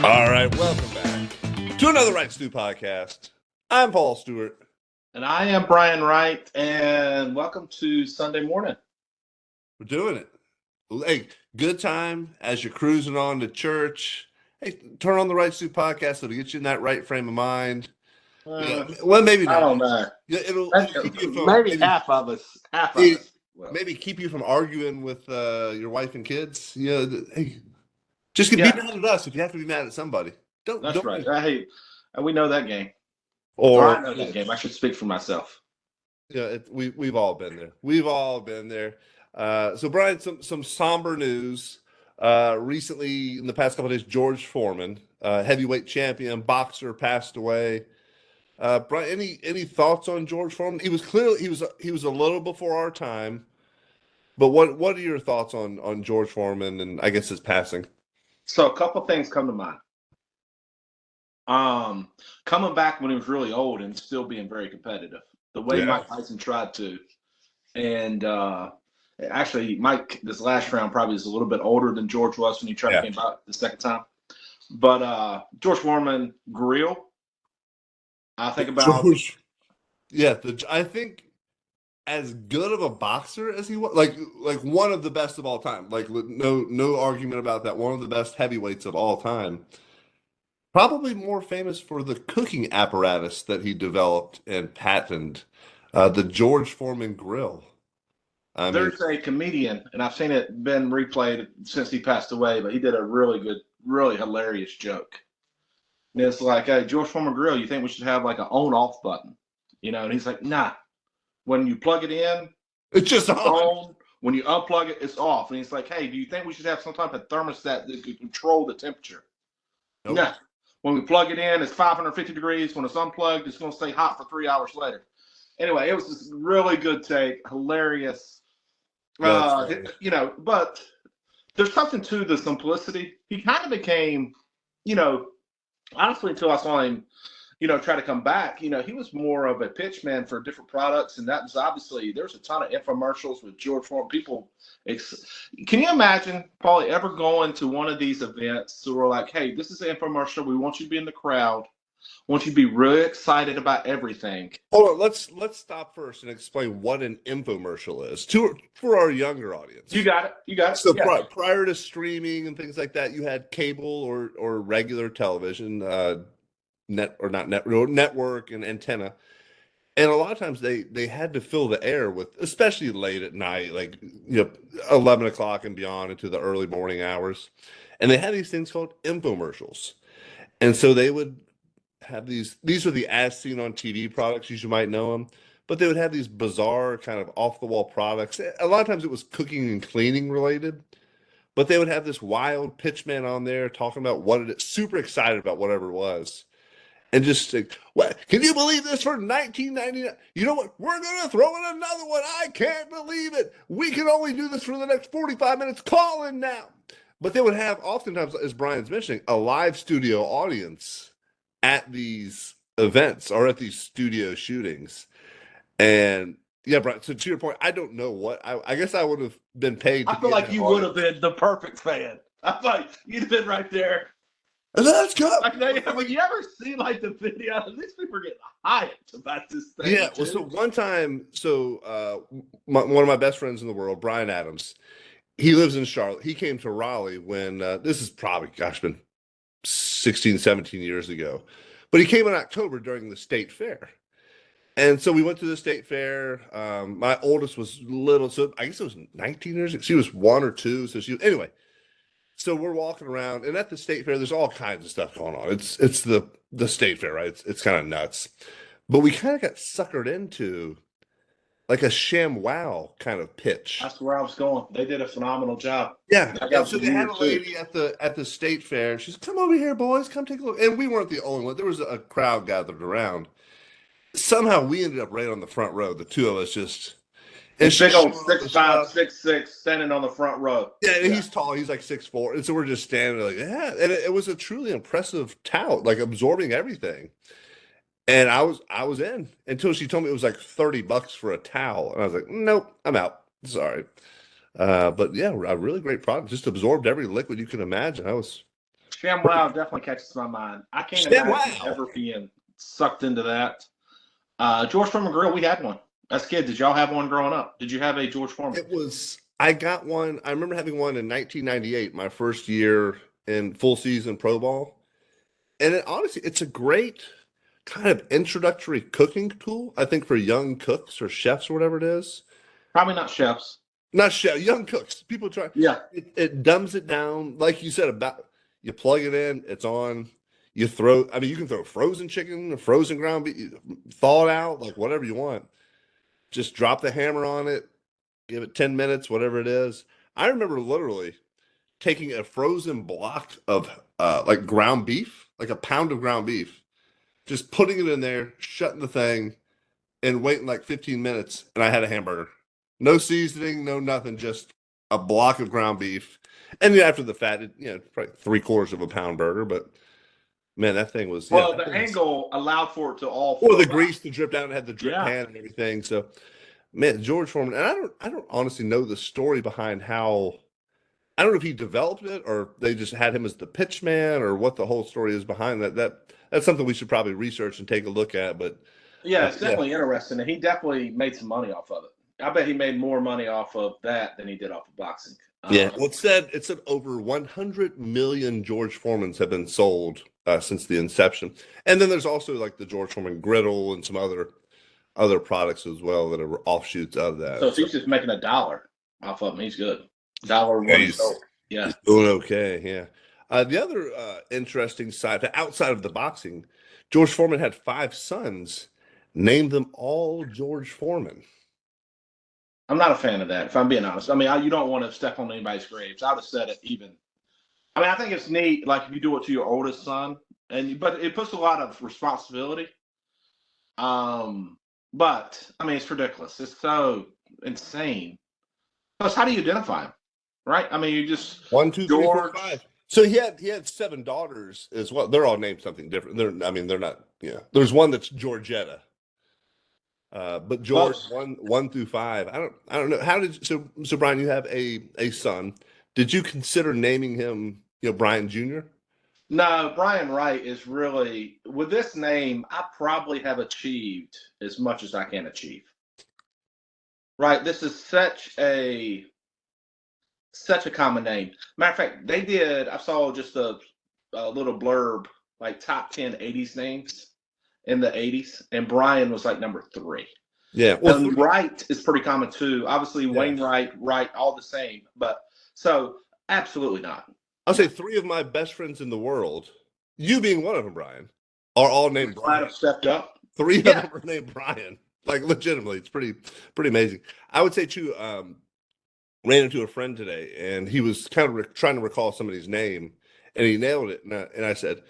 All right, welcome back to another Wright Stew podcast. I'm Paul Stewart. And I am Brian Wright, and welcome to Sunday morning. We're doing it. Hey, good time as you're cruising on to church. Hey, turn on the Wright Stew podcast. It'll get you in that right frame of mind. Well, maybe not. I don't know. It'll keep you from maybe half of us. Maybe keep you from arguing with your wife and kids. Hey, just be mad at us if you have to be mad at somebody. That's right. Hey, we know that game. Or I know that game. I should speak for myself. Yeah, we've all been there. We've all been there. So, Brian, some somber news. Recently, in the past couple of days, George Foreman, heavyweight champion, boxer, passed away. Brian, any thoughts on George Foreman? He was a little before our time, but what are your thoughts on George Foreman and I guess his passing? So, a couple things come to mind. Coming back when he was really old and still being very competitive, the way Mike Tyson tried to, and actually Mike this last round probably is a little bit older than George was when he tried to came back the second time. But George Foreman grill, I think about George. Yeah, I think as good of a boxer as he was, like one of the best of all time. Like no argument about that. One of the best heavyweights of all time. Probably more famous for the cooking apparatus that he developed and patented, the George Foreman grill. There's a comedian, and I've seen it been replayed since he passed away, but he did a really good, really hilarious joke. And it's like, hey, George Foreman grill, you think we should have like an on-off button? And he's like, nah. When you plug it in, it's just on. When you unplug it, it's off. And he's like, hey, do you think we should have some type of thermostat that could control the temperature? Nope. Nah. When we plug it in, it's 550 degrees. When it's unplugged, it's going to stay hot for 3 hours later. Anyway, it was this really good take, hilarious. But there's something to the simplicity. He kind of became, honestly, until I saw him, try to come back, he was more of a pitch man for different products. And that was obviously, there's a ton of infomercials with George Foreman. People, can you imagine, Paulie, ever going to one of these events so we're like, hey, this is an infomercial. We want you to be in the crowd. We want you to be really excited about everything. Hold on, let's stop first and explain what an infomercial is for our younger audience. You got it. So prior to streaming and things like that, you had cable or regular television, network and antenna. And a lot of times they had to fill the air with, especially late at night, like 11 o'clock and beyond into the early morning hours. And they had these things called infomercials. And so they would have these are the as seen on TV products, you might know them, but they would have these bizarre kind of off the wall products. A lot of times it was cooking and cleaning related, but they would have this wild pitchman on there talking about what it is, super excited about whatever it was. And just like, what? Can you believe this for 1999? You know what? We're going to throw in another one. I can't believe it. We can only do this for the next 45 minutes. Call in now. But they would have, oftentimes, as Brian's mentioning, a live studio audience at these events or at these studio shootings. And yeah, Brian, so to your point, I don't know what, I guess I would have been paid. I feel like you would have been the perfect fan. I thought you'd have been right there. Let's go. When you ever see like the video, these people are getting hyped about this thing. Yeah. Well, so one time, one of my best friends in the world, Brian Adams, he lives in Charlotte. He came to Raleigh when this is probably, been 16, 17 years ago. But he came in October during the state fair. And so we went to the state fair. My oldest was little, so I guess it was 19 years ago. She was 1 or 2. Anyway. So we're walking around, and at the state fair, there's all kinds of stuff going on. It's the state fair, right? It's kind of nuts. But we kind of got suckered into like a ShamWow kind of pitch. That's where I was going. They did a phenomenal job. Yeah. So they had a lady at the state fair. She's, come over here, boys. Come take a look. And we weren't the only one. There was a crowd gathered around. Somehow we ended up right on the front row. The two of us just. And big old 6'5", 6'6", standing on the front row. Yeah, and he's tall. He's like 6'4", and so we're just standing there like, yeah. And it was a truly impressive tout, like absorbing everything. And I was in until she told me it was like $30 for a towel, and I was like, nope, I'm out. Sorry. But yeah, a really great product. Just absorbed every liquid you can imagine. ShamWow definitely catches my mind. I can't imagine ever being sucked into that. George Foreman grill, we had one as kids. Did y'all have one growing up? Did you have a George Foreman? I got one. I remember having one in 1998, my first year in full season pro ball. And honestly, it's a great kind of introductory cooking tool, I think, for young cooks or chefs or whatever it is. Probably not chefs. Not chef, young cooks. People try. Yeah. It dumbs it down, like you said, about you plug it in, it's on. You throw, I mean, you can throw frozen chicken, frozen ground beef, thaw it out, like whatever you want. Just drop the hammer on it, give it 10 minutes, whatever it is. I remember literally taking a frozen block of like ground beef, like a pound of ground beef, just putting it in there, shutting the thing, and waiting like 15 minutes, and I had a hamburger. No seasoning, no nothing, just a block of ground beef. And then after the fat, probably 3/4 of a pound burger, but man, that thing was the angle allowed for it to all. Or the grease to drip down and had the drip pan and everything. So, man, George Foreman, and I don't honestly know the story behind how. I don't know if he developed it or they just had him as the pitch man or what the whole story is behind that. That's something we should probably research and take a look at. But yeah, it's definitely interesting, and he definitely made some money off of it. I bet he made more money off of that than he did off of boxing. Yeah, well, it said over 100 million George Foremans have been sold since the inception, and then there's also like the George Foreman griddle and some other products as well that are offshoots of that. So if he's just making $1 off of them, he's good. $1. Yeah, he's doing okay. Yeah. The other interesting side, outside of the boxing, George Foreman had 5 sons. Named them all George Foreman. I'm not a fan of that, if I'm being honest. I mean, you don't want to step on anybody's graves. I would have said it even. I mean, I think it's neat, like if you do it to your oldest son, but it puts a lot of responsibility. But I mean, it's ridiculous. It's so insane. Plus, how do you identify him? Right? I mean, you just 1, 2, 3, 4, 5. So he had 7 daughters as well. They're all named something different. They're not. Yeah, there's one that's Georgetta. But George 1 through 5. I don't know. How did so Brian? You have a son. Did you consider naming him Brian Jr.? No, Brian Wright is really with this name. I probably have achieved as much as I can achieve. Right. This is such a common name. Matter of fact, they did. I saw just a little blurb like top 10 '80s names in the 80s, and Brian was like number 3. Yeah. Well, Wright is pretty common too. Obviously, Wainwright, Wright, all the same. But so absolutely not. I'll say 3 of my best friends in the world, you being one of them, Brian, are all named Brian. Might have stepped up. 3 of them are named Brian. Like legitimately, it's pretty amazing. I would say too. Ran into a friend today, and he was kind of trying to recall somebody's name, and he nailed it. And I said,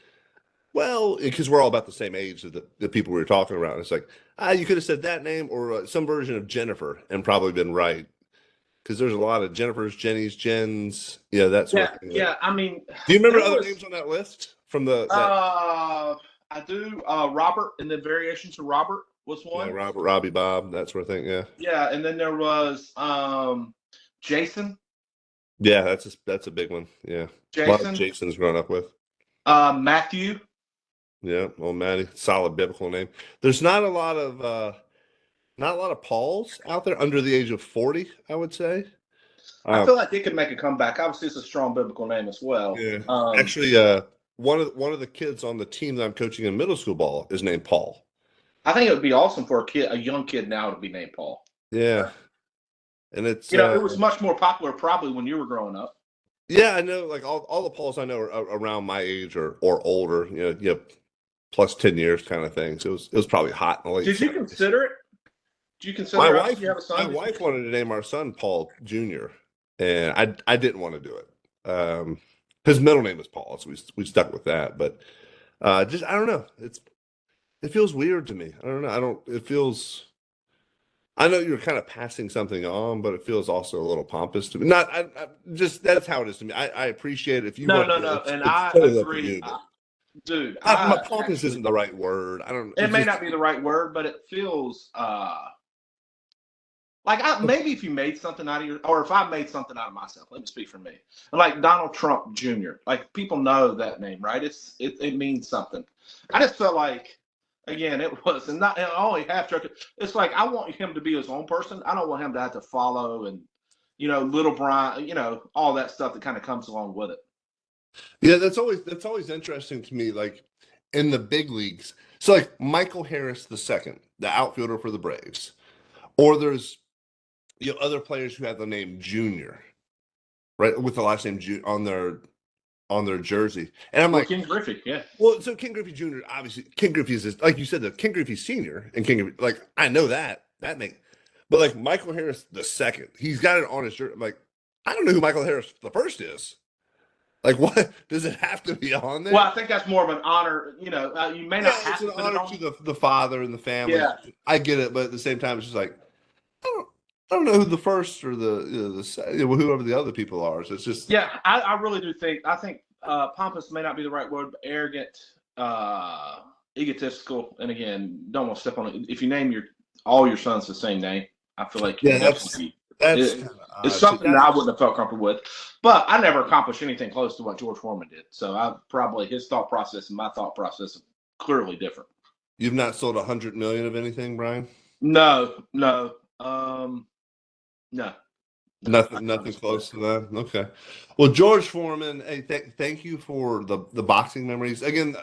well, because we're all about the same age of the people we were talking about. It's like, you could have said that name or some version of Jennifer and probably been right. Because there's a lot of Jennifers, Jennies, Jens, that sort of thing. Yeah, I mean. Do you remember other names on that list from the? I do. Robert, and then variations of Robert was one. Yeah, Robert, Robbie, Bob, that sort of thing. Yeah. Yeah, and then there was Jason. Yeah, that's a big one. Yeah. Jason. A lot of Jasons grown up with. Matthew. Yeah, well, Matty, solid biblical name. There's not a lot of Pauls out there under the age of 40, I would say. I feel like they could make a comeback. Obviously, it's a strong biblical name as well. Yeah. Actually, one of the kids on the team that I'm coaching in middle school ball is named Paul. I think it would be awesome for a young kid now to be named Paul. Yeah. And it's it was much more popular probably when you were growing up. Yeah, I know. Like all the Pauls I know are around my age or older. Plus 10 years kind of thing. So it was probably hot in the late. Did you consider it? Did you consider my wife? You have a son? My wife wanted to name our son Paul Jr. and I didn't want to do it. His middle name is Paul, so we stuck with that. But I don't know. It feels weird to me. I don't know. It feels. I know you're kind of passing something on, but it feels also a little pompous to me. That's how it is to me. I appreciate it if you. No, and I agree, dude. Pompous isn't the right word. I don't. It may not be the right word, but it feels Like maybe if you made something out of your, or if I made something out of myself, let me speak for me. Like Donald Trump Jr. Like people know that name, right? It means something. I just felt like, again, it was and not and only half joke. It's like I want him to be his own person. I don't want him to have to follow and little Brian, all that stuff that kind of comes along with it. Yeah, that's always interesting to me. Like in the big leagues, so like Michael Harris the second, the outfielder for the Braves, or there's other players who have the name Junior, right, with the last name on their jersey, and I'm Well, like, King Griffey, yeah. well, so King Griffey Jr. obviously King Griffey is this, like you said, the King Griffey Senior and King Griffey, like I know that make, but like Michael Harris the second, he's got it on his jersey. I'm like, I don't know who Michael Harris the first is. Like, what does it have to be on Well, there? I think that's more of an honor. You may not Yeah, it's have an to put it honor on. to the father and the family. Yeah, I get it, but at the same time, it's just like I don't know who the first or whoever the other people are. So it's just yeah. I really do think. I think pompous may not be the right word, but arrogant, egotistical, and again, don't want to step on it. If you name all your sons the same name, I feel like you yeah, definitely. that's It, kind of it's odd. See, something that I wouldn't have felt comfortable with, but I never accomplished anything close to what George Foreman did. So I probably his thought process and my thought process are clearly different. you've not sold 100 million of anything, Brian? No, no, no, no. I Nothing honestly. close to that. Okay. Well, George Foreman, hey, thank you for the boxing memories. Again,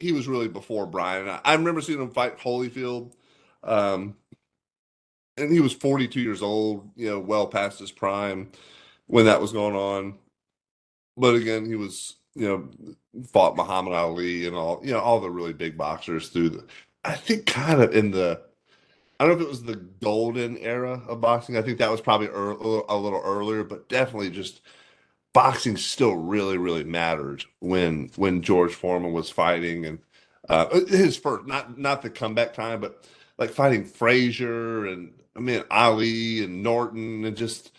he was really before Brian. I remember seeing him fight Holyfield, um, and he was 42 years old. Well past his prime when that was going on. But again, he was fought Muhammad Ali and all the really big boxers through the. I think kind of in the. I don't know if it was the golden era of boxing. I think that was probably a little earlier, but definitely just boxing still really, really mattered when George Foreman was fighting and his first not the comeback time, but like fighting Frazier and I mean Ali and Norton and just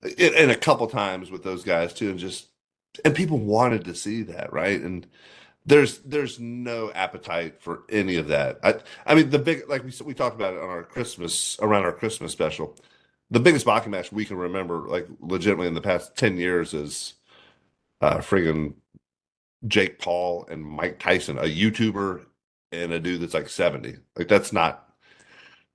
and a couple times with those guys too, and people wanted to see that, right? And there's no appetite for any of that. I mean the big like we talked about it on our Christmas around our Christmas special. The biggest boxing match we can remember, like legitimately in the past 10 years, is friggin' Jake Paul and Mike Tyson, a YouTuber and a dude that's like 70. Like that's not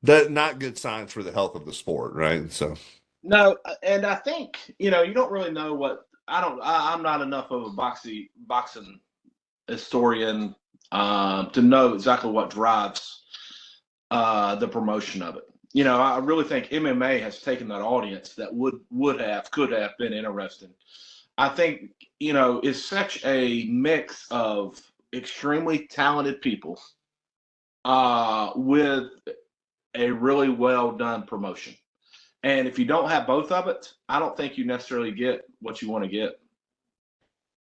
good signs for the health of the sport, right? So No, and I think you don't really know what I don't. I'm not enough of a boxing historian to know exactly what drives the promotion of it. I really think MMA has taken that audience that could have been interesting. I think it's such a mix of extremely talented people with a really well done promotion. And if you don't have both of it, I don't think you necessarily get what you want to get.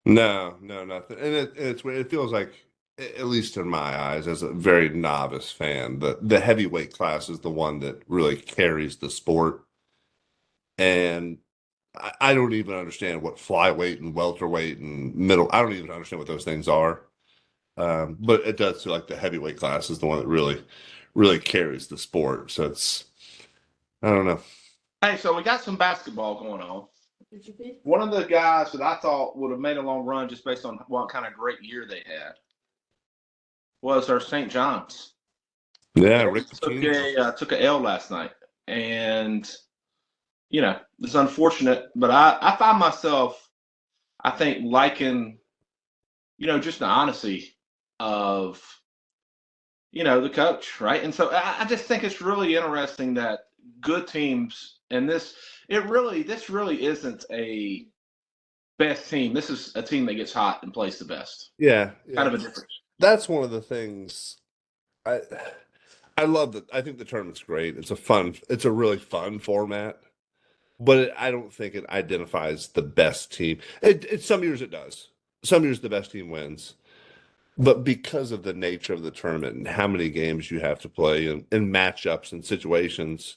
no, nothing. And it feels like, at least in my eyes, as a very novice fan, the heavyweight class is the one that really carries the sport. And I don't even understand what flyweight and welterweight and middle. I don't even understand what those things are. But it does feel like the heavyweight class is the one that really, really carries the sport. So I don't know. Hey, so we got some basketball going on. One of the guys that I thought would have made a long run just based on what kind of great year they had was our St. John's. Yeah, They Rick Pitino. took a L last night, and it's unfortunate. But I find myself, I think, liking just the honesty of the coach, right? And so I just think it's really interesting that good teams and this really isn't a best team. This is a team that gets hot and plays the best. Yeah, Kind yeah. of a difference. That's one of the things I I love that. I think the tournament's great. It's a really fun format, but I don't think it identifies the best team. Some years it does. Some years the best team wins. But because of the nature of the tournament and how many games you have to play and matchups and situations,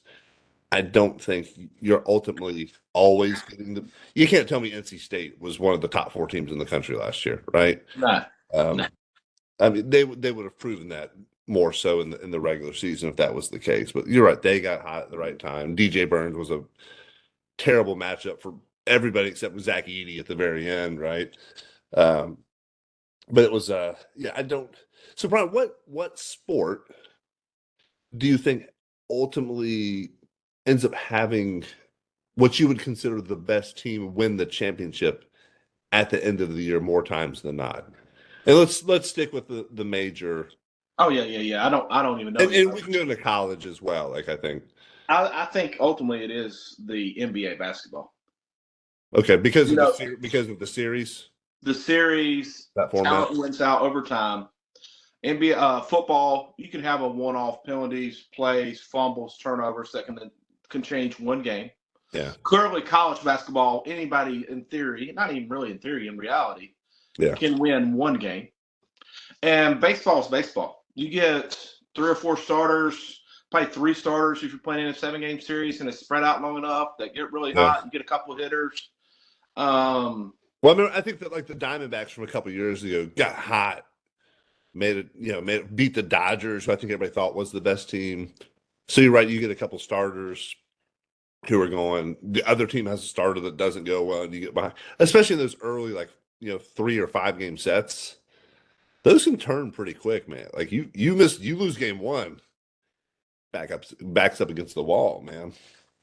I don't think you're ultimately always getting the. You can't tell me NC State was one of the top four teams in the country last year, right? No, no. Um, I mean, they would have proven that more so in the regular season if that was the case. But you're right, they got hot at the right time. DJ Burns was a terrible matchup for everybody except Zach Edey at the very end, right? Um, but it was yeah, I don't. So Brian, what sport do you think ultimately ends up having what you would consider the best team win the championship at the end of the year more times than not? And let's stick with the major, Oh yeah, yeah, yeah. I don't even know and anybody. we can go into college as well. Like I think I think ultimately it is the NBA basketball. okay You know, because of the series the series that format. talent wins out over time. NBA football, you can have a one-off penalties, plays, fumbles, turnovers that can change one game. Yeah, Clearly, college basketball, anybody in theory, not even really in theory, in reality, yeah, can win one game. And baseball is baseball. You get 3 or 4 starters, probably 3 starters if you're playing in a 7-game series and it's spread out long enough that get really yeah. hot. You get a couple of hitters. Um, Well, I mean, I think that like the Diamondbacks from a couple of years ago got hot, made it, beat the Dodgers, who I think everybody thought was the best team. So you're right, you get a couple starters who are going. The other team has a starter that doesn't go well, and you get behind, especially in those early, like 3 or 5 game sets. Those can turn pretty quick, man. Like you lose game one, backs up against the wall, man.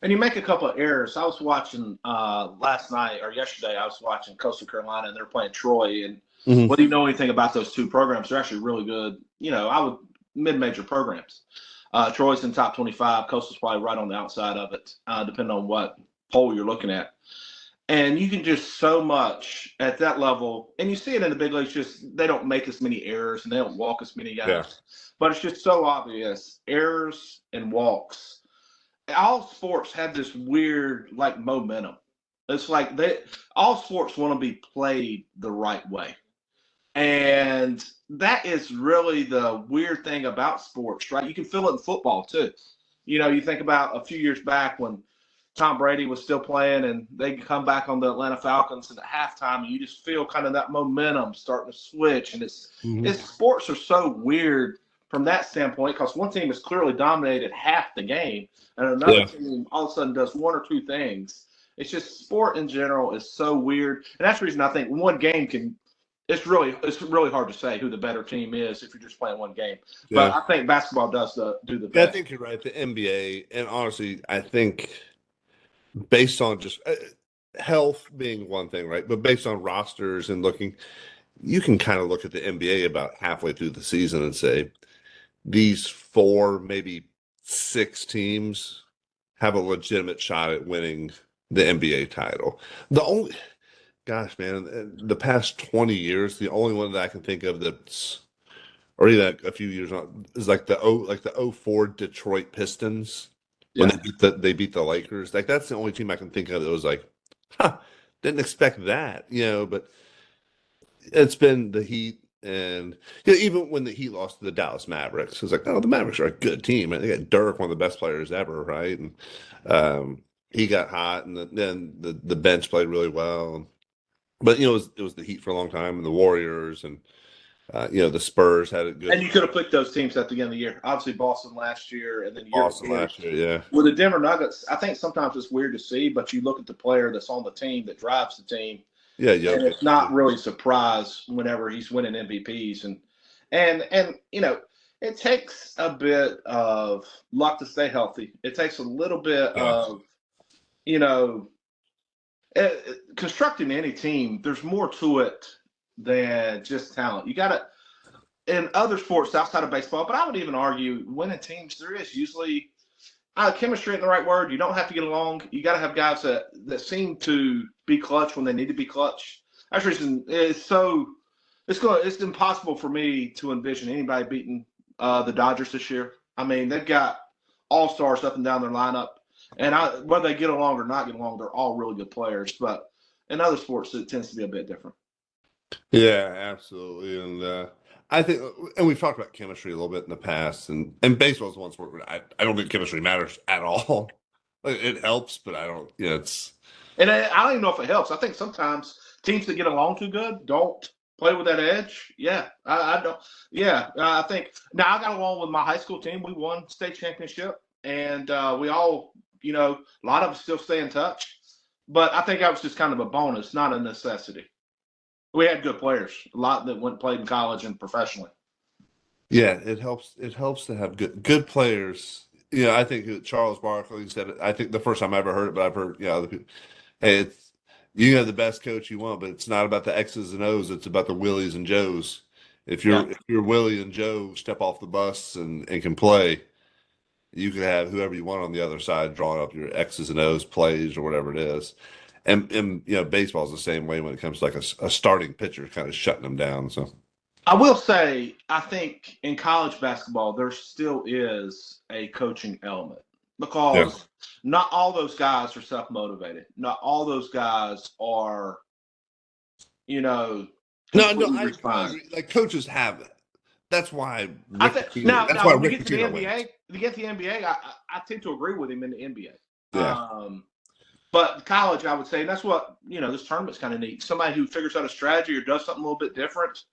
and you make a couple of errors. I was watching last night or yesterday. I was watching Coastal Carolina, and they're playing Troy. And Mhm. whether you know anything about those two programs, they're actually really good. I would mid-major programs. Troy's in top 25. Coastal's probably right on the outside of it, depending on what poll you're looking at. And you can just so much at that level, and you see it in the big leagues. Just they don't make as many errors and they don't walk as many Yeah, guys, but it's just so obvious errors and walks. All sports have this weird like momentum. It's like all sports want to be played the right way. And that is really the weird thing about sports, right? You can feel it in football too. You think about a few years back when Tom Brady was still playing and they come back on the Atlanta Falcons and at halftime, and you just feel kind of that momentum starting to switch. And hmm it's sports are so weird from that standpoint because one team has clearly dominated half the game and another yeah. team all of a sudden does one or two things. It's just sport in general is so weird. And that's the reason I think one game can it's really hard to say who the better team is if you're just playing one game. But Yeah. I think basketball does do the Yeah, I best. think you're right. The NBA, and honestly, I think based on just health being one thing, right? But based on rosters and looking, you can kind of look at the NBA about halfway through the season and say these four, maybe 6 teams have a legitimate shot at winning the NBA title. The only, gosh, man, the past 20 years, the only one that I can think of that's, or even a few years on, is like the '04 Detroit Pistons when Yeah. they beat the Lakers. Like that's the only team I can think of that was like, huh, didn't expect that, but it's been the Heat. And even when the Heat lost to the Dallas Mavericks, it was like, oh, the Mavericks are a good team. And they got Dirk, one of the best players ever, right? And he got hot, and then the bench played really well. But it was the Heat for a long time, and the Warriors, and the Spurs had a And good you could have picked those teams at the end of the year. Obviously, Boston last year, and then years Boston before. last year. Yeah, With the Denver Nuggets, I think sometimes it's weird to see, but you look at the player that's on the team that drives the team, yeah, and Jokic. it's not really a surprise whenever he's winning MVPs. And it takes a bit of luck to stay healthy. It takes a little bit Yeah, of you know constructing any team. There's more to it than just talent. You got to in other sports outside of baseball, but I would even argue winning teams, there is usually chemistry isn't the right word. You don't have to get along. You got to have guys that seem to be clutch when they need to be clutch. That's the reason it's impossible for me to envision anybody beating the Dodgers this year. I mean, they've got all stars up and down their lineup, and whether they get along or not get along, they're all really good players. But in other sports, it tends to be a bit different. yeah, absolutely. And I think, and we've talked about chemistry a little bit in the past, and baseball is one sport where I don't think chemistry matters at all. Like, it helps, but I don't. It's And I don't even know if it helps. I think sometimes teams that get along too good don't. play with that edge. Yeah, I don't. Yeah, I think now I got along with my high school team. We won state championship, and we all, a lot of us still stay in touch. But I think that was just kind of a bonus, not a necessity. We had good players, a lot that went played in college and professionally. Yeah, it helps. It helps to have good players. I think Charles Barkley said it. I think the first time I ever heard it, but I've heard other people. Hey, it's you can have the best coach you want, but it's not about the X's and O's. It's about the Willies and Joes. If Yeah. you're Willie and Joe step off the bus and can play, you can have whoever you want on the other side drawing up your X's and O's plays or whatever it is. And baseball's the same way when it comes to like a starting pitcher kind of shutting them down. So I will say, I think in college basketball, there still is a coaching element yeah. because not all those guys are self motivated. Not all those guys are, No, completely I refined. agree. Like coaches have that. That's why I Rick think Pitino. That's now why when you Rick get to the Pitino wins. NBA, I tend to agree with him in the NBA. Yeah, But college, I would say, and that's what this tournament's kind of neat. Somebody who figures out a strategy or does something a little bit different.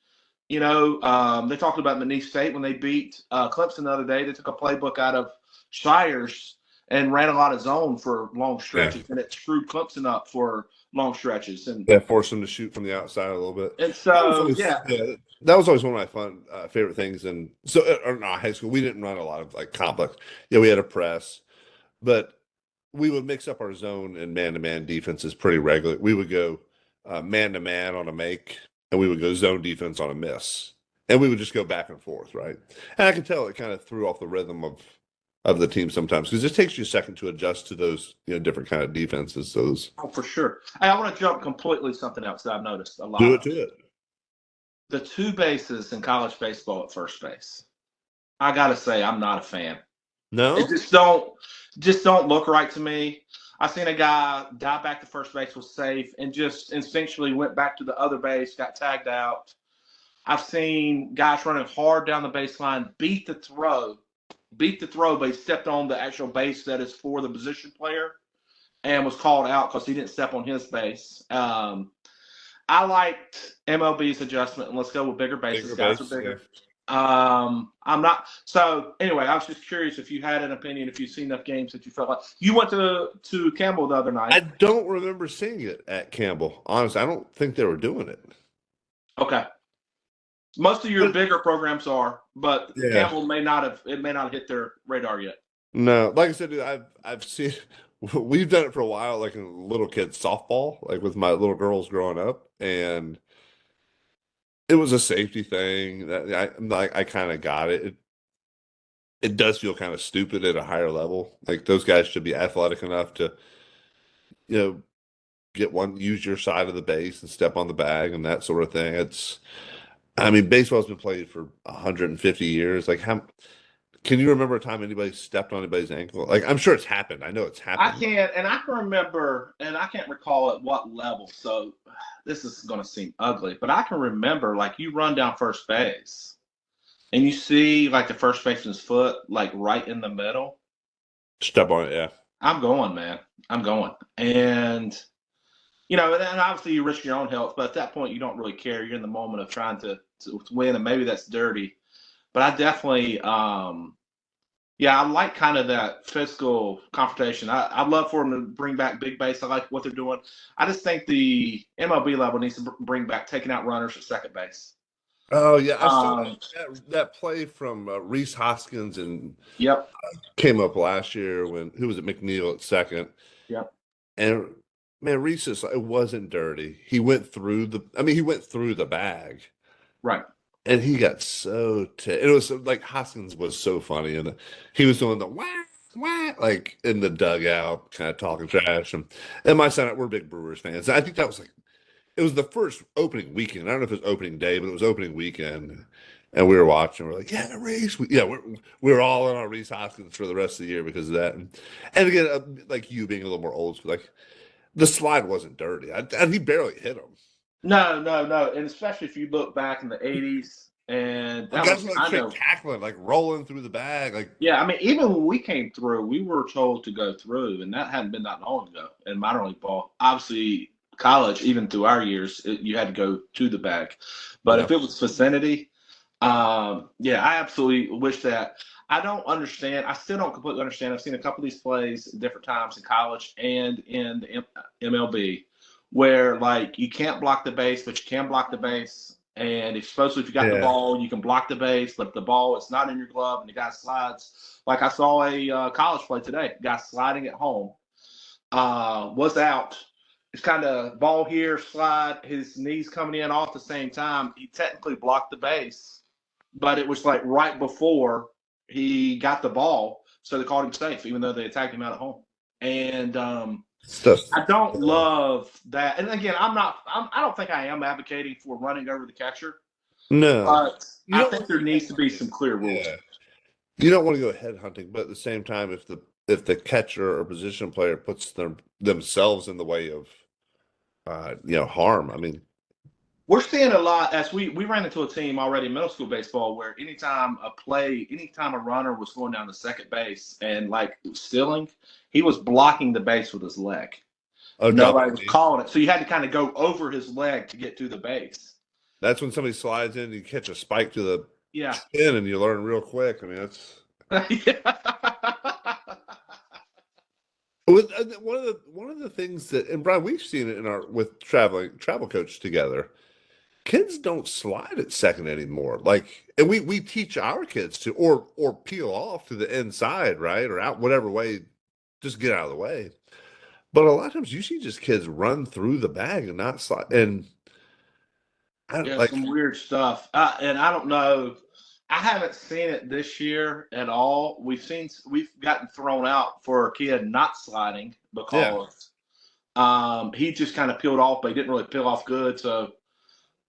They talked about Manise State when they beat Clemson the other day. They took a playbook out of Shires and ran a lot of zone for long yeah, stretches, and it screwed Clemson up for long stretches. And yeah. Force them to shoot from the outside a little bit. and That was so always yeah, that was always one of my fun favorite things. And so, or not high school, we didn't run a lot of like complex. Yeah, we had a press, but we would mix up our zone and man-to-man defenses pretty regularly. We would go man-to-man on a make, and we would go zone defense on a miss, and we would just go back and forth, right? And I can tell it kind of threw off the rhythm of the team sometimes because it takes you a second to adjust to those different kind of defenses. Those oh, for sure. Hey, I want to jump completely something else that I've noticed a lot do it of. to it. The two bases in college baseball at first base. I gotta say, I'm not a fan. It No, just don't look right to me. I seen a guy dive back to first base, was safe, and just instinctually went back to the other base, got tagged out. I've seen guys running hard down the baseline, beat the throw, but he stepped on the actual base that is for the position player and was called out because he didn't step on his base. I liked MLB's adjustment, and let's go with bigger bases. bigger Guys are base. Yeah. bigger. I'm not. So anyway, I was just curious if you had an opinion, if you've seen enough games that you felt like you went to Campbell the other night. I don't remember seeing it at Campbell. Honestly, I don't think they were doing it. Okay. Most of your bigger programs are, but Yeah. Campbell may not have hit their radar yet. No, like I said, dude, I've seen we've done it for a while, like in little kids softball, like with my little girls growing up, and it was a safety thing that I kind of got it. It does feel kind of stupid at a higher level. Like those guys should be athletic enough to, you know, use your side of the base and step on the bag and that sort of thing. I mean, baseball's been played for 150 years. Like how can you remember a time anybody stepped on anybody's ankle? Like I'm sure it's happened. I know it's I happened. can, and I can remember, and I can't recall at what level. So this is going to seem ugly, but I can remember like you run down first base, and you see like the first baseman's foot like right in the middle. Step on it, yeah. I'm going, man. I'm going, and and obviously you risk your own health, but at that point you don't really care. You're in the moment of trying to win, and maybe that's dirty. But I definitely, yeah, I like kind of that physical confrontation. I'd love for them to bring back big base. I like what they're doing. I just think the MLB level needs to bring back taking out runners at second base. Oh yeah, I saw that play from Reese Hoskins and Yep. came up last year when who was it McNeil at second. Yep. And man, Reese it wasn't dirty. He went through the bag. Right. And he got so it was like Hoskins was so funny, and he was doing the wah wah like in the dugout, kind of talking trash. And my son, we're big Brewers fans. I think that was it was the first opening weekend. I don't know if it was opening day, but it was opening weekend, and we were watching. We're like, yeah, Reese, we're all in on Reese Hoskins for the rest of the year because of that. And again, like you being a little more old school, like the slide wasn't dirty. He barely hit him. No, and especially if you look back in the '80s, and that guys was were like tackling, like rolling through the bag, like yeah. I mean, even when we came through, we were told to go through, and that hadn't been that long ago in minor league ball. Obviously, college, even through our years, you had to go to the bag. But Yeah. if it was vicinity, yeah, I absolutely wish that. I don't understand. I still don't completely understand. I've seen a couple of these plays at different times in college and in the MLB where like you can't block the base, but you can block the base. And especially if you got the Yeah. ball, you can block the base, but the ball is not in your glove and the guy slides. Like I saw a college play today, guy sliding at home, was out. It's kind of ball here, slide, his knees coming in off the same time. He technically blocked the base, but it was like right before he got the ball, so they called him safe, even though they attacked him out at home. And Stuff. I don't love that. And again, I don't think I am advocating for running over the catcher, No. but You I don't think want to there go needs head to be hunting. some clear rules. Yeah. You don't want to go head hunting, but at the same time, if the catcher or position player puts themselves in the way of harm. I mean, We're seeing a lot as we ran into a team already in middle school baseball where anytime a runner was going down to second base and like stealing, he was blocking the base with his leg. oh, Nobody dropping was knee. calling it, so you had to kind of go over his leg to get to the base. That's when somebody slides in, you catch a spike to the Yeah. chin, and you learn real quick. I mean, that's one of the things that, and Brian, we've seen it in our with travel coach together. Kids don't slide at second anymore. Like, and we teach our kids to or peel off to the inside, right, or out whatever way, just get out of the way. But a lot of times you see just kids run through the bag and not slide. And I Yeah, like, some weird stuff. And I don't know. I haven't seen it this year at all. We've gotten thrown out for a kid not sliding yeah, because he just kind of peeled off, but he didn't really peel off good, so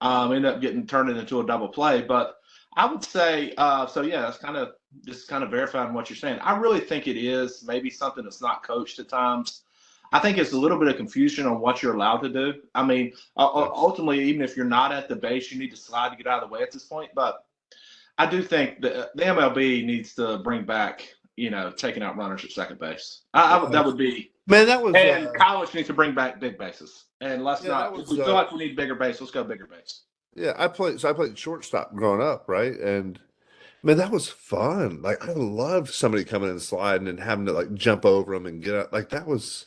ended up getting turned into a double play. But I would say so. Yeah, that's kind of just kind of verifying what you're saying. I really think it is maybe something that's not coached at times. I think it's a little bit of confusion on what you're allowed to do. I mean, yeah, ultimately, even if you're not at the base, you need to slide to get out of the way at this point. But I do think the MLB needs to bring back, taking out runners at second base. yeah. That would be, Man, that was and college needs to bring back big bases. And let's yeah, that not, if was we feel like we need bigger base, let's go bigger base. yeah. I played shortstop growing up, right? And man, that was fun. Like, I loved somebody coming and sliding and having to like jump over them and get up. Like, that was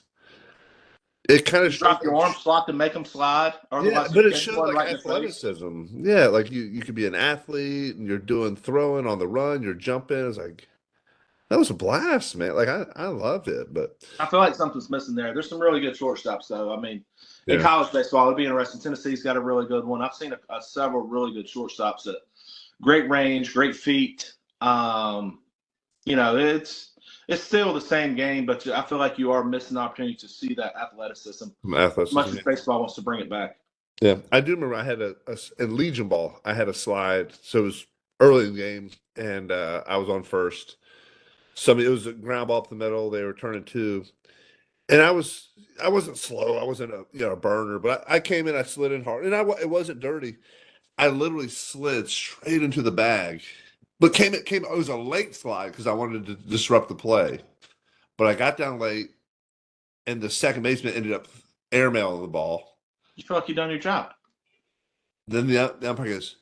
it. Kind of You showed drop your arm slot to make them slide, or yeah, otherwise but you it get showed one like right in the face. athleticism. Yeah, like you could be an athlete and you're doing throwing on the run, you're jumping. It's like that was a blast, man. Like, I loved it, but I feel like something's missing there. There's some really good shortstops, though. I mean, in yeah. college baseball, it'd be interesting. Tennessee's got a really good one. I've seen several really good shortstops that great range, great feet. It's still the same game, but I feel like you are missing the opportunity to see that athleticism Some as much athleticism. as baseball wants to bring it back. Yeah, I do remember I had in Legion ball. I had a slide, so it was early in the game, and I was on first. It was a ground ball up the middle. They were turning two, and I wasn't slow. I wasn't a burner, but I came in. I slid in hard, and it wasn't dirty. I literally slid straight into the bag, but came. It was a late slide because I wanted to disrupt the play, but I got down late, and the second baseman ended up airmailing the ball. You feel like you've done your job. Then the umpire goes,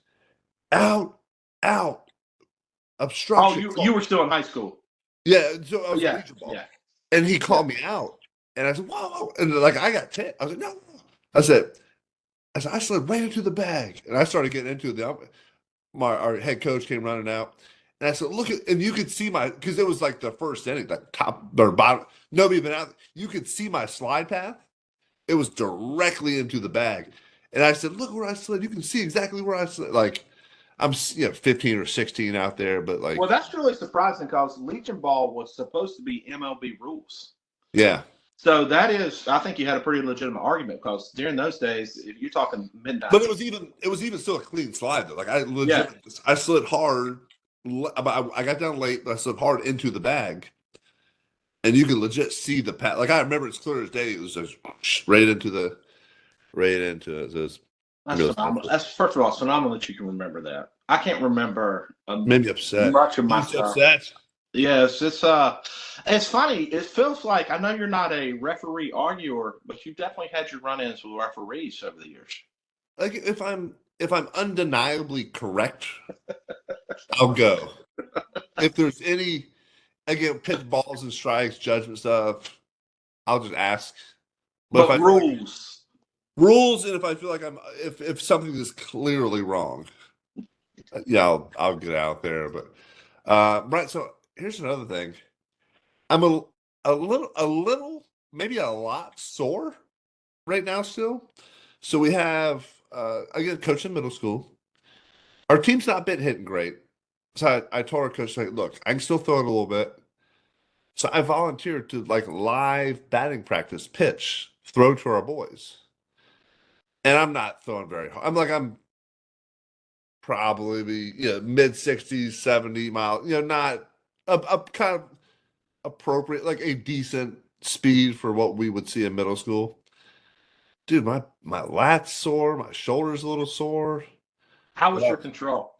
out, out, Oh, obstruction. you were still in high school. Yeah, so I was Yeah, Legion ball. yeah, And he yeah. called me out. And I said, whoa, whoa. And like I got 10. I was like, no. I said, I slid right into the bag. And I started getting into it. Our head coach came running out. And I said, look at, and you could see because it was like the first inning, like top or bottom. Nobody had been out. You could see my slide path. It was directly into the bag. And I said, look where I slid. You can see exactly where I slid. Like, I'm 15 or 16 out there, but like, Well, that's really surprising because Legion Ball was supposed to be MLB rules. yeah. So I think you had a pretty legitimate argument because during those days, if you're talking midnight. But it was even still a clean slide though. Like I slid hard. I got down late, but I slid hard into the bag, and you can legit see the path. Like I remember it's clear as day. It was just right into it. So That's phenomenal. That's first of all, it's phenomenal that you can remember that. I can't remember made me upset. much of You my was stuff. upset. Yes, it's funny. It feels like I know you're not a referee arguer, but you definitely had your run-ins with referees over the years. Like if I'm if I'm undeniably correct, I'll go. If there's any, again, pitch balls and strikes, judgment stuff, I'll just ask. But if But I feel like rules. rules, and if I feel like if something is clearly wrong, yeah, I'll get out there. But right, so here's another thing. I'm a little, maybe a lot sore right now still. So we have again, coach in middle school. Our team's not been hitting great. So I told our coach, like, look, I can still throw it a little bit. So I volunteered to like live batting practice, pitch, throw to our boys. And I'm not throwing very hard. I'm probably mid 60s, 70 miles, not a kind of appropriate, like a decent speed for what we would see in middle school. Dude, my lat's sore, my shoulder's a little sore. How was your Well, control?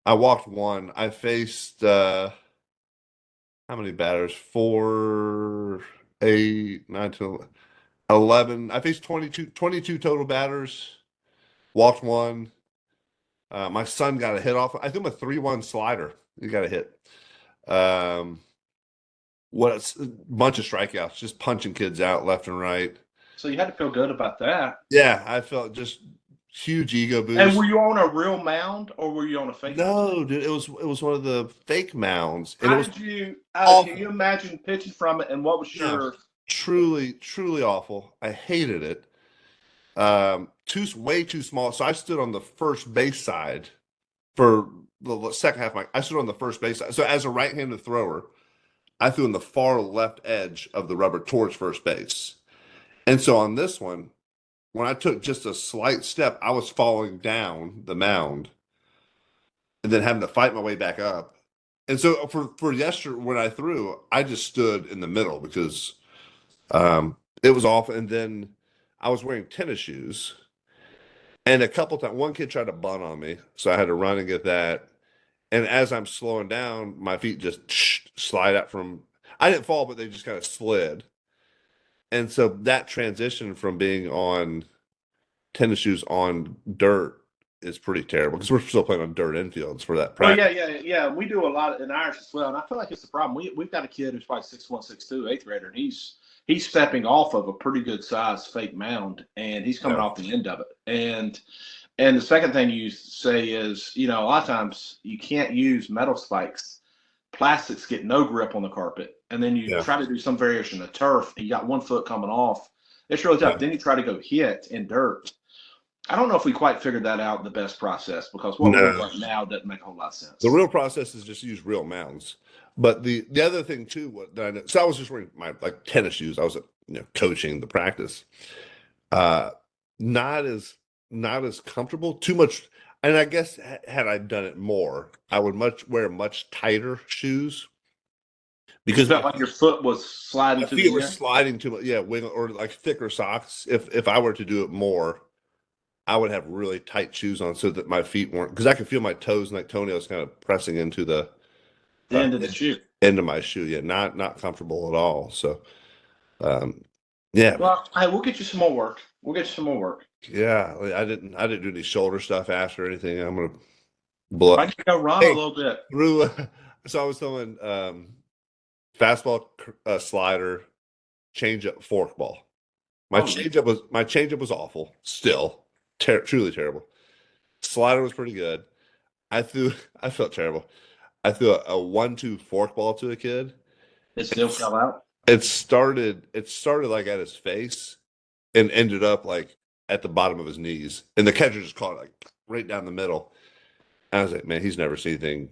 I walked one. I faced how many batters? 4, 8, 9, 10, 11. I faced 22 total batters. Walked one. My son got a hit off. I threw him a 3-1 slider. He got a hit. Um, what a bunch of strikeouts, just punching kids out left and right. So you had to feel good about that. Yeah, I felt just huge ego And were boost. you on a real mound or were you on a fake mound? No, dude, it was one of the fake mounds, and it How was did you? Can you awful. imagine pitching from it? And what was Yeah, your? truly, truly awful. I hated it. Way too small. So I stood on the first base side for the second half. I stood on the first base side. So as a right-handed thrower, I threw in the far left edge of the rubber towards first base. And so on this one, when I took just a slight step, I was falling down the mound and then having to fight my way back up. And so for yesterday, when I threw, I just stood in the middle because it was off. And then I was wearing tennis shoes. And a couple times, one kid tried to bunt on me. So I had to run and get that. And as I'm slowing down, my feet just slide out from, I didn't fall, but they just kind of slid. And so that transition from being on tennis shoes on dirt is pretty terrible because we're still playing on dirt infields for that Well, yeah, practice. yeah. We do a lot in ours as well, and I feel like it's the problem. We've got a kid who's probably 6'1", 6'2", eighth grader, and he's stepping off of a pretty good size fake mound, and he's coming Yeah. off the end of it. And the second thing you say is, a lot of times you can't use metal spikes. Plastics get no grip on the carpet, and then you Yeah. try to do some variation of turf, and you got one foot coming off. It's really tough. Yeah. Then you try to go hit in dirt. I don't know if we quite figured that out in the best process because what we're doing No. right now doesn't make a whole lot of The sense. real process is just use real mounds. But the other thing too, what that I know, so I was just wearing my like tennis shoes. I was coaching the practice. Uh not as not as comfortable, too much. And I guess had I done it more, I would wear much tighter shoes You because felt like your foot was my sliding to feet the were end. sliding too much. Yeah, wiggle or like thicker socks. If I were to do it more, I would have really tight shoes on so that my feet weren't because I could feel my toes and like toenails kind of pressing into the The end of the shoe. end of my shoe. Yeah, not comfortable at all. So um yeah, Well, hey, we'll get you some more work. We'll get you some more work. yeah. I didn't do any shoulder stuff after anything. I'm gonna blow I can go run a hey little bit. through so I was throwing fastball slider, changeup, forkball. Oh, yeah. My changeup was awful. Still, truly terrible. Slider was pretty good. I threw. I felt terrible. I threw a 1-2 forkball to a kid. It still It's, fell out. it started like at his face and ended up like at the bottom of his knees, and the catcher just caught it like right down the middle. I was like, man, he's never seen anything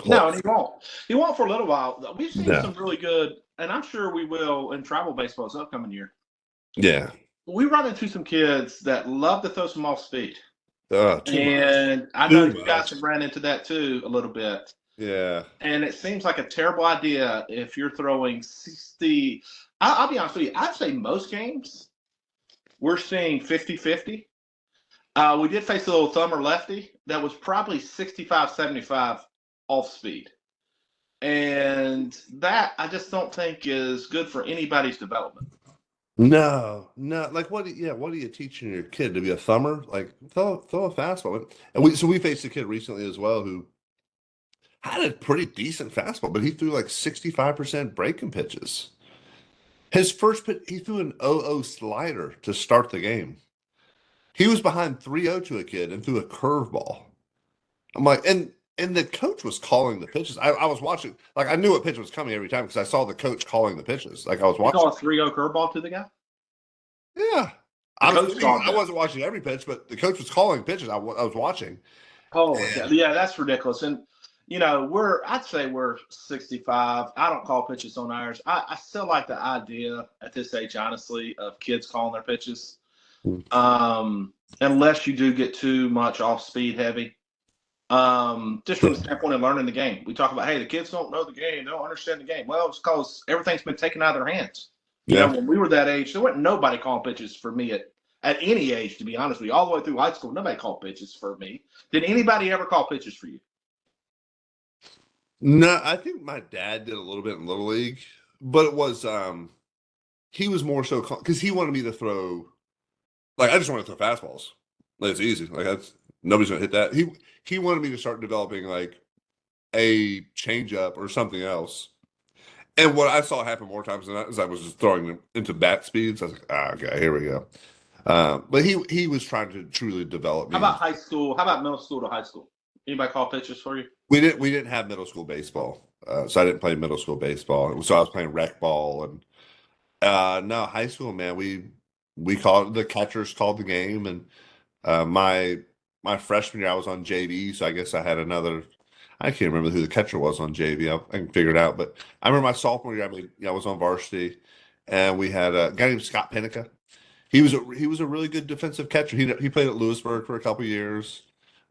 No, and close. he won't. He won't for a little while. We've seen No, some really good, and I'm sure we will in travel baseball this upcoming year. yeah, We run into some kids that love to throw some off speed. too much, And I know too you guys much. have ran into that too a little bit. Yeah, And it seems like a terrible idea if you're throwing 60. I'll be honest with you. I'd say most games we're seeing 50-50. We did face a little thumber lefty that was probably 65-75 off speed. And that I just don't think is good for anybody's development. No, no. Like what? What are you teaching your kid to be a thumber? Like throw a fastball. And we faced a kid recently as well who had a pretty decent fastball, but he threw like 65% breaking pitches. His first pitch, he threw an 0-0 slider to start the game. He was behind 3-0 to a kid and threw a curveball. I'm like, and the coach was calling the pitches. I was watching, like I knew what pitch was coming every time because I saw the coach calling the pitches. Like I was You call watching. a 3-0 curveball to the guy? Yeah. The coach called I that. wasn't watching every pitch, but the coach was calling pitches. I was watching. Holy cow. And Yeah, that's ridiculous. And I'd say we're 65. I don't call pitches on ours. I still like the idea at this age, honestly, of kids calling their pitches. Unless you do get too much off speed heavy. Just from the standpoint of learning the game. We talk about, hey, the kids don't know the game, they don't understand the game. Well, it's because everything's been taken out of their hands. yeah. When we were that age, there wasn't nobody calling pitches for me at any age, to be honest with you. All the way through high school, nobody called pitches for me. Did anybody ever call pitches for you? No, I think my dad did a little bit in Little League, but it was he was more so because he wanted me to throw like I just want to throw fastballs. Like it's easy. Like that's nobody's gonna hit that. He wanted me to start developing like a changeup or something else. And what I saw happen more times than that is I was just throwing them into bat speeds. I was like, okay, here we go. But he was trying to truly develop me. How about high school? How about middle school to high school? Anybody call pitches for you? We didn't have middle school baseball, so I didn't play middle school baseball. So I was playing rec ball and no high school. Man, we called the catchers called the game, and my freshman year I was on JV, so I guess I had another. I can't remember who the catcher was on JV. I can figure it out, but I remember my sophomore year. I was on varsity, and we had a guy named Scott Pinnica. He was a really good defensive catcher. He played at Lewisburg for a couple years,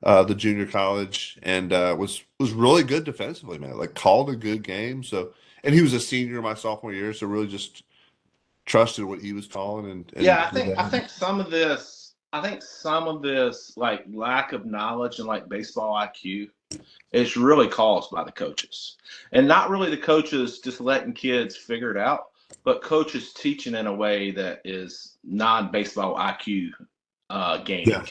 the junior college, and was really good defensively, man. Like called a good game. So, and he was a senior my sophomore year, so really just trusted what he was calling Yeah, and I think some of this like lack of knowledge and like baseball IQ is really caused by the coaches. And not really the coaches just letting kids figure it out, but coaches teaching in a way that is non-baseball IQ gaming. yeah.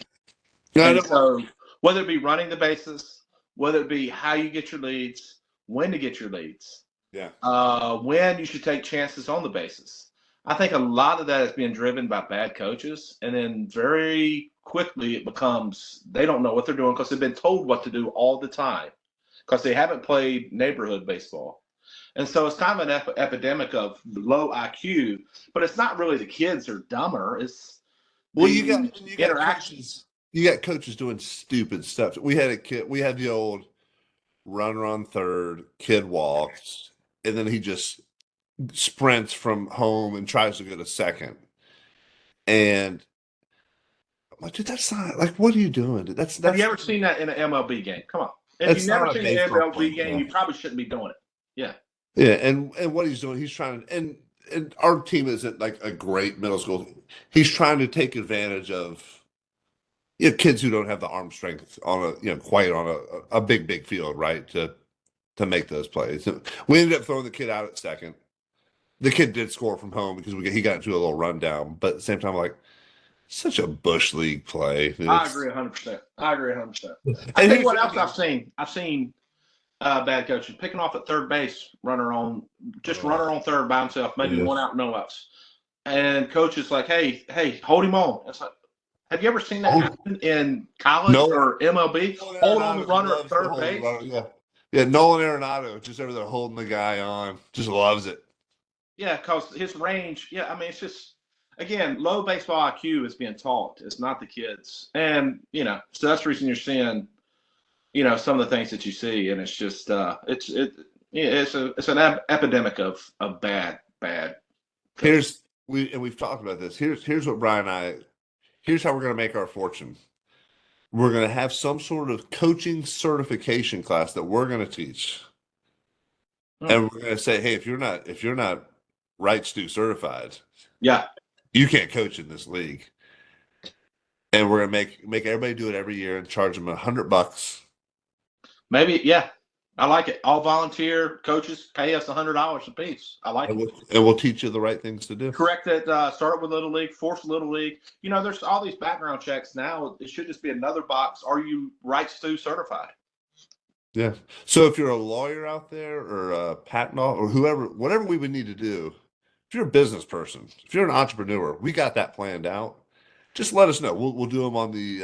Yeah, I And know. so whether it be running the bases, whether it be how you get your leads, when to get your leads, Yeah. when you should take chances on the bases. I think a lot of that is being driven by bad coaches, and then very quickly it becomes they don't know what they're doing because they've been told what to do all the time because they haven't played neighborhood baseball. And so it's kind of an epidemic of low IQ, but it's not really the kids are dumber. It's Well, the you got interactions. coaches. You got coaches doing stupid stuff. We had a kid. We had the old runner on third. Kid walks, and then he just sprints from home and tries to go to second. And I'm like, dude, that's not like what are you doing? Dude? Have you That's ever seen that in an MLB game? Come on. If you've that's never not a seen an baseball MLB play. game, Yeah. you probably shouldn't be doing it. Yeah. Yeah, and what he's doing, he's trying to, and our team isn't like a great middle school. He's trying to take advantage of kids who don't have the arm strength on a quite on a big field, right? To make those plays. We ended up throwing the kid out at second. The kid did score from home because he got into a little rundown, but at the same time, like such a bush league play. I agree 100%. I agree 100%. I And tell he you was what else thinking, I've seen. I've seen bad coaching picking off at third base, runner on third by himself, maybe yeah. one out, no outs, and coach is like, hey, hold him on. It's like, have you ever seen that happen in college No, or MLB? Nolan Hold on the Arenado runner at loves to third hold the base. runner. Yeah, yeah. Nolan Arenado just over there holding the guy on, just loves it. Yeah, because his range. Yeah, I mean, it's just again low baseball IQ is being taught. It's not the kids, and so that's the reason you're seeing some of the things that you see, and it's just it's an epidemic of bad coaching. We've talked about this. Here's what Brian and I. Here's how we're going to make our fortune. We're going to have some sort of coaching certification class that we're going to teach, and we're going to say, hey, if you're not Wright Stew certified, Yeah, you can't coach in this league. And we're going to make everybody do it every year and charge them $100. maybe. Yeah, I like it. All volunteer coaches pay us $100 a piece. I like it. And we'll teach you the right things to do. Correct it. Start it with Little League, force Little League. There's all these background checks now. It should just be another box. Are you Wright Stew certified? Yeah. So if you're a lawyer out there or a patent or whoever, whatever we would need to do, if you're a business person, if you're an entrepreneur, we got that planned out. Just let us know. We'll do them on the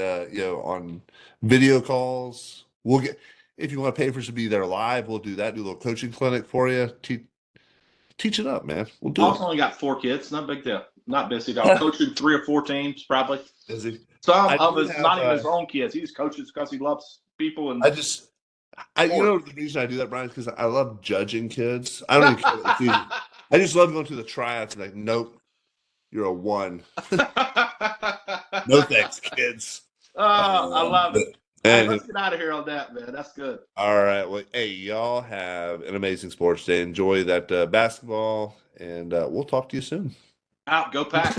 on video calls. We'll get if you want to pay for us to be there live, we'll do that. Do a little coaching clinic for you. Teach it up, man. We'll do Also it. only got 4 kids. Not a big deal. Not busy dog. Coaching 3 or 4 teams probably. Is he? Some I of do his have, not even his own kids. He just coaches because he loves people and the reason I do that, Brian, is because I love judging kids. I don't even care what it's easy. I just love going to the tryouts and like, nope, you're a 1. No thanks, kids. Oh, I love it. And let's get out of here on that, man. That's good. all right. Well, hey, y'all have an amazing sports day. Enjoy that basketball, and we'll talk to you soon. Out. Go Pack.